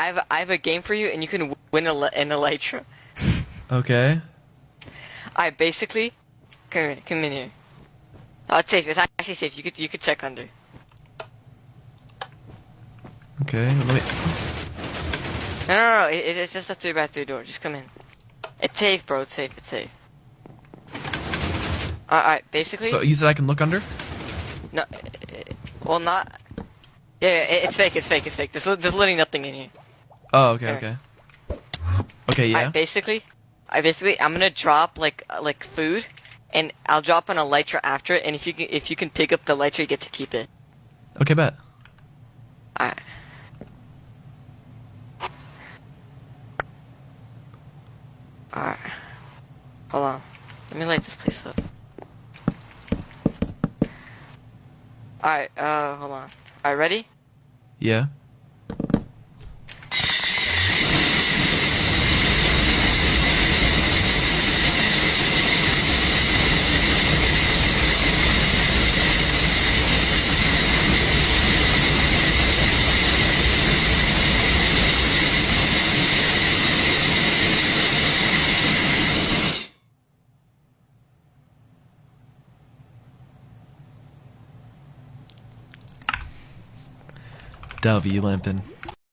I have a game for you, and you can win an elytra. Okay. Alright, basically, come in here. Oh, it's safe. It's actually safe. You could check under. Okay. Let me. No. It's just a 3x3 door. Just come in. It's safe, bro. It's safe. It's safe. Alright, basically. So you said I can look under? No. Well, not. Yeah, it's fake. It's fake. It's fake. There's literally nothing in here. Oh, okay, Here. okay. Okay, yeah. Alright, basically, I'm gonna drop like food, and I'll drop an elytra after it. And if you can pick up the elytra, you get to keep it. Okay, bet. Alright. Alright. Hold on. Let me light this place up. Alright, hold on. Alright, ready? Yeah. W limping.